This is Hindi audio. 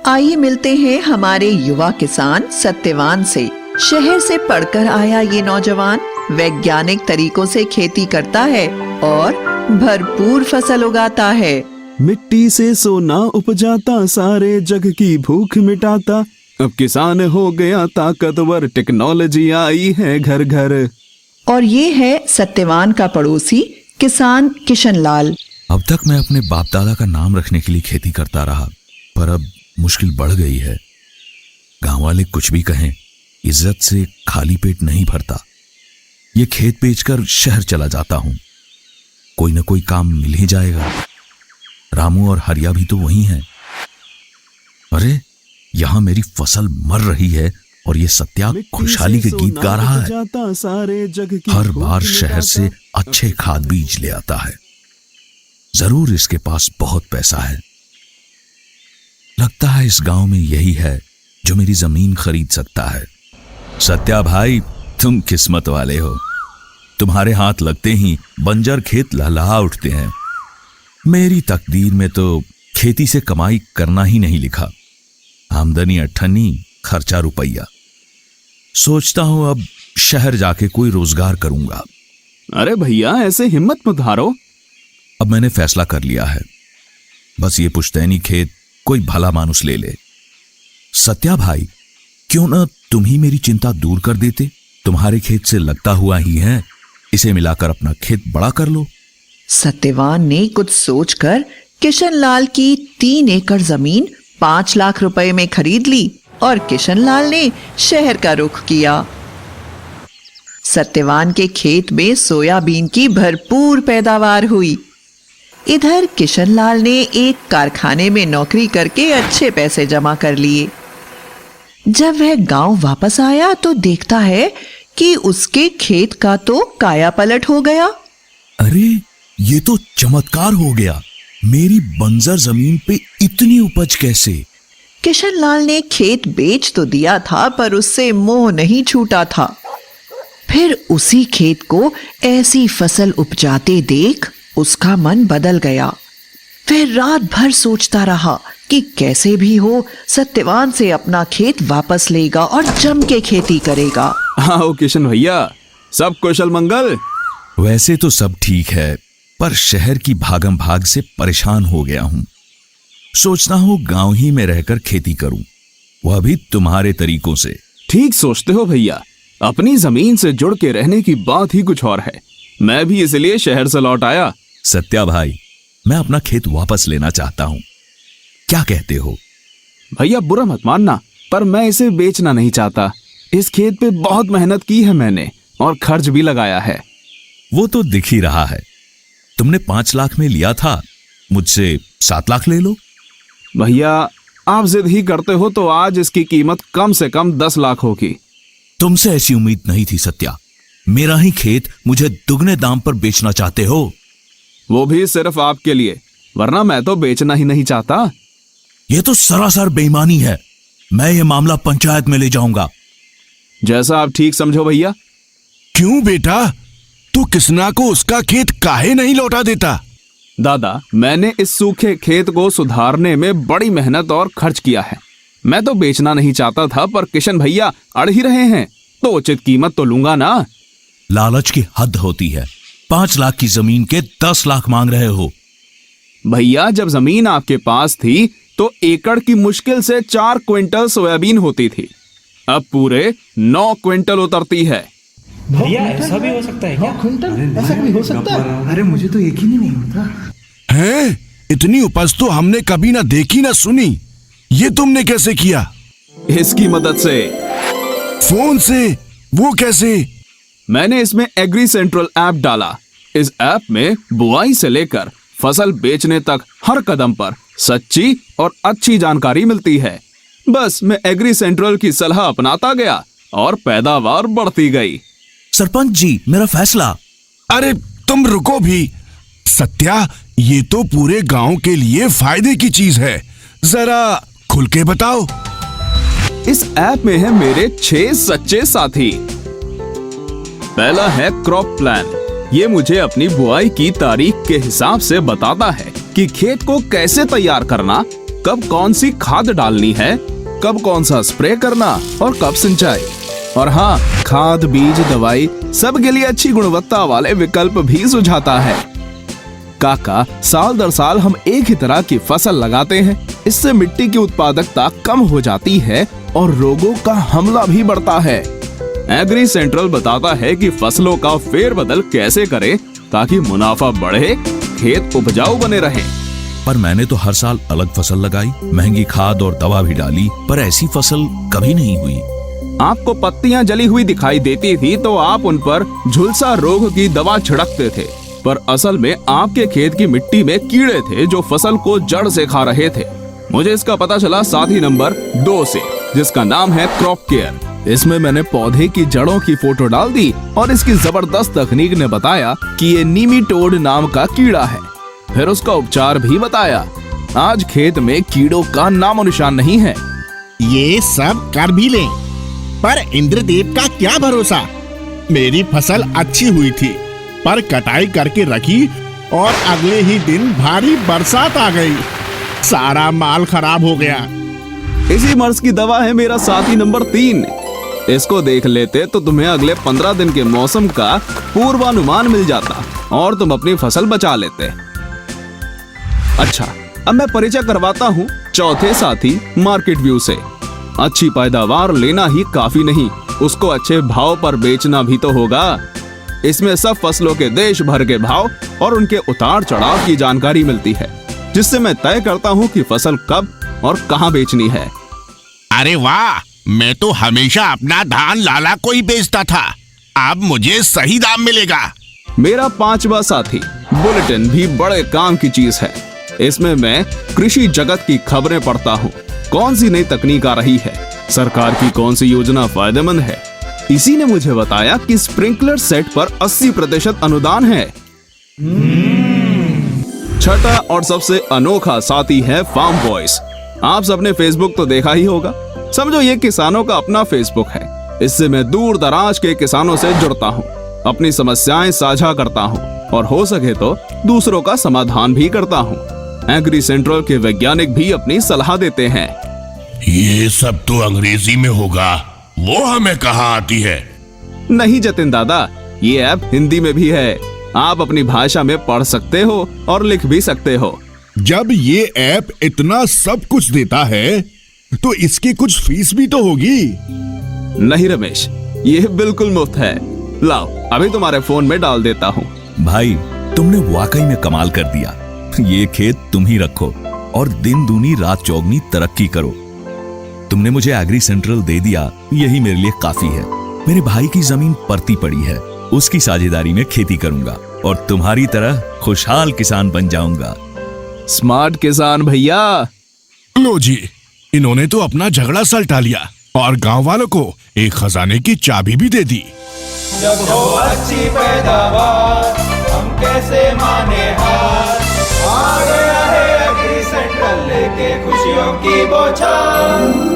आइए मिलते हैं हमारे युवा किसान सत्यवान से। शहर से पढ़कर आया ये नौजवान वैज्ञानिक तरीकों से खेती करता है और भरपूर फसल उगाता है। मिट्टी से सोना उपजाता, सारे जग की भूख मिटाता। अब किसान हो गया ताकतवर, टेक्नोलॉजी आई है घर घर। और ये है सत्यवान का पड़ोसी किसान किशन लाल। अब तक मैं अपने बाप दादा का नाम रखने के लिए खेती करता रहा, पर अब मुश्किल बढ़ गई है। गांव वाले कुछ भी कहें, इज्जत से खाली पेट नहीं भरता। ये खेत बेचकर शहर चला जाता हूं, कोई ना कोई काम मिल ही जाएगा। रामू और हरिया भी तो वही हैं। अरे यहां मेरी फसल मर रही है और ये सत्या खुशहाली के गीत गा रहा है। हर बार शहर से अच्छे खाद बीज ले आता है। जरूर इसके पास बहुत पैसा है। लगता है इस गांव में यही है जो मेरी जमीन खरीद सकता है। सत्या भाई, तुम किस्मत वाले हो। तुम्हारे हाथ लगते ही बंजर खेत लहलहा उठते हैं। मेरी तकदीर में तो खेती से कमाई करना ही नहीं लिखा। आमदनी अट्ठन्नी, खर्चा रुपया। सोचता हूं अब शहर जाके कोई रोजगार करूंगा। अरे भैया, ऐसे हिम्मत मत हारो। अब मैंने फैसला कर लिया है, बस ये पुश्तैनी खेत कोई भला मानुस ले ले। सत्या भाई, क्यों ना तुम ही मेरी चिंता दूर कर देते। तुम्हारे खेत से लगता हुआ ही है, इसे मिलाकर अपना खेत बड़ा कर लो। सत्यवान ने कुछ सोचकर किशन लाल की 3 एकड़ जमीन 5 लाख रुपए में खरीद ली और किशन लाल ने शहर का रुख किया। सत्यवान के खेत में सोयाबीन की भरपूर पैदावार हुई। इधर किशन लाल ने एक कारखाने में नौकरी करके अच्छे पैसे जमा कर लिए। जब वह गांव वापस आया तो देखता है कि उसके खेत का तो काया पलट हो गया। अरे ये तो चमत्कार हो गया। मेरी बंजर जमीन पे इतनी उपज कैसे? किशन लाल ने खेत बेच तो दिया था, पर उससे मोह नहीं छूटा था। फिर उसी खेत को ऐसी फसल उपजाते देख उसका मन बदल गया। फिर रात भर सोचता रहा कि कैसे भी हो सत्यवान से अपना खेत वापस लेगा और जम के खेती करेगा। आओ किशन भैया, सब कुशल मंगल। वैसे तो सब ठीक है, पर शहर की भागम भाग से परेशान हो गया हूं। सोचता हूं गांव ही में रहकर खेती करूं, वह भी तुम्हारे तरीकों से। ठीक सोचते हो भैया, अपनी जमीन से जुड़ के रहने की बात ही कुछ और है। मैं भी इसलिए शहर से लौट आया। सत्या भाई, मैं अपना खेत वापस लेना चाहता हूं, क्या कहते हो? भैया बुरा मत मानना, पर मैं इसे बेचना नहीं चाहता। इस खेत पे बहुत मेहनत की है मैंने और खर्च भी लगाया है। वो तो दिख ही रहा है। तुमने 5 लाख में लिया था, मुझसे 7 लाख ले लो। भैया आप जिद ही करते हो तो आज इसकी कीमत कम से कम 10 लाख होगी। तुमसे ऐसी उम्मीद नहीं थी सत्या। मेरा ही खेत मुझे दुगने दाम पर बेचना चाहते हो? वो भी सिर्फ आपके लिए, वरना मैं तो बेचना ही नहीं चाहता। यह तो सरासर बेईमानी है। मैं ये मामला पंचायत में ले जाऊंगा। जैसा आप ठीक समझो भैया। क्यों बेटा, तू किसना को उसका खेत काहे नहीं लौटा देता? दादा, मैंने इस सूखे खेत को सुधारने में बड़ी मेहनत और खर्च किया है। मैं तो बेचना नहीं चाहता था, पर किशन भैया अड़ ही रहे हैं, तो उचित कीमत तो लूंगा ना। लालच की हद होती है। 5 लाख की जमीन के 10 लाख मांग रहे हो। भैया जब जमीन आपके पास थी तो एकड़ की मुश्किल से 4 क्विंटल सोयाबीन होती थी। अब पूरे 9 क्विंटल उतरती है। भैया ऐसा भी हो सकता है क्या? ऐसा भी हो सकता है? अरे मुझे तो यकीन ही नहीं होता है। इतनी उपज तो हमने कभी ना देखी ना सुनी। ये तुमने कैसे किया? इसकी मदद से। फोन से? वो कैसे? मैंने इसमें एग्री सेंट्रल ऐप डाला। इस ऐप में बुआई से लेकर फसल बेचने तक हर कदम पर सच्ची और अच्छी जानकारी मिलती है। बस मैं एग्री सेंट्रल की सलाह अपनाता गया और पैदावार बढ़ती गई। सरपंच जी, मेरा फैसला। अरे तुम रुको भी। सत्या, ये तो पूरे गांव के लिए फायदे की चीज है, जरा खुल के बताओ। इस ऐप में है मेरे 6 सच्चे साथी। पहला है क्रॉप प्लान। ये मुझे अपनी बुआई की तारीख के हिसाब से बताता है कि खेत को कैसे तैयार करना, कब कौन सी खाद डालनी है, कब कौन सा स्प्रे करना और कब सिंचाई। और हाँ, खाद, बीज, दवाई सब के लिए अच्छी गुणवत्ता वाले विकल्प भी सुझाता है। काका, साल दर साल हम एक ही तरह की फसल लगाते हैं। इससे मिट्टी की उत्पादकता कम हो जाती है और रोगों का हमला भी बढ़ता है। एग्री सेंट्रल बताता है कि फसलों का फेरबदल कैसे करें ताकि मुनाफा बढ़े, खेत उपजाऊ बने रहे। पर मैंने तो हर साल अलग फसल लगाई, महंगी खाद और दवा भी डाली, पर ऐसी फसल कभी नहीं हुई। आपको पत्तियां जली हुई दिखाई देती थी तो आप उन पर झुलसा रोग की दवा छिड़कते थे, पर असल में आपके खेत की मिट्टी में कीड़े थे जो फसल को जड़ से खा रहे थे। मुझे इसका पता चला साथी नंबर 2 से, जिसका नाम है क्रॉप केयर। इसमें मैंने पौधे की जड़ों की फोटो डाल दी और इसकी जबरदस्त तकनीक ने बताया कि ये नीमीटोड नाम का कीड़ा है। फिर उसका उपचार भी बताया। आज खेत में कीड़ों का नामो निशान नहीं है। ये सब कर भी लें, पर इंद्रदेव का क्या भरोसा। मेरी फसल अच्छी हुई थी, पर कटाई करके रखी और अगले ही दिन भारी बरसात आ गई, सारा माल खराब हो गया। इसी मर्ज की दवा है मेरा साथी नंबर 3। इसको देख लेते तो तुम्हें अगले 15 दिन के मौसम का पूर्वानुमान मिल जाता और तुम अपनी फसल बचा लेते। अच्छा, अब मैं परिचय करवाता हूँ चौथे साथी मार्केट व्यू से। अच्छी पैदावार लेना ही काफी नहीं, उसको अच्छे भाव पर बेचना भी तो होगा। इसमें सब फसलों के देश भर के भाव और उनके उतार चढ़ाव की जानकारी मिलती है, जिससे मैं तय करता हूँ कि फसल कब और कहाँ बेचनी है। अरे वाह, मैं तो हमेशा अपना धान लाला को ही बेचता था, अब मुझे सही दाम मिलेगा। मेरा 5वां साथी बुलेटिन भी बड़े काम की चीज है। इसमें मैं कृषि जगत की खबरें पढ़ता हूँ। कौन सी नई तकनीक आ रही है, सरकार की कौन सी योजना फायदेमंद है। इसी ने मुझे बताया कि स्प्रिंकलर सेट पर 80% अनुदान है। छठा और सबसे अनोखा साथी है फार्म वॉइस। आप सबने फेसबुक तो देखा ही होगा। समझो ये किसानों का अपना फेसबुक है। इससे मैं दूर दराज के किसानों से जुड़ता हूँ, अपनी समस्याएं साझा करता हूँ और हो सके तो दूसरों का समाधान भी करता हूँ। एग्री सेंट्रल के वैज्ञानिक भी अपनी सलाह देते हैं। ये सब तो अंग्रेजी में होगा, वो हमें कहाँ आती है। नहीं जतिन दादा, ये ऐप हिंदी में भी है। आप अपनी भाषा में पढ़ सकते हो और लिख भी सकते हो। जब ये ऐप इतना सब कुछ देता है तो इसकी कुछ फीस भी तो होगी। नहीं रमेश, ये बिल्कुल मुफ्त है। लाओ, अभी तुम्हारे फोन में डाल देता हूँ। भाई, तुमने वाकई में कमाल कर दिया। ये खेत तुम ही रखो और दिन दूनी रात चौगनी तरक्की करो। तुमने मुझे एग्री सेंट्रल दे दिया, यही मेरे लिए काफी है। मेरे भाई की जमीन परती पड़ी है, उसकी साझेदारी में खेती करूंगा और तुम्हारी तरह खुशहाल किसान बन जाऊंगा। स्मार्ट किसान भैया। लो जी, इन्होंने तो अपना झगड़ा सलटा लिया और गांव वालों को एक खजाने की चाबी भी दे दी। जब हो अच्छी पैदावार हम कैसे माने हार। आ गया है एग्री सेंट्रल लेके खुशियों की बौछार।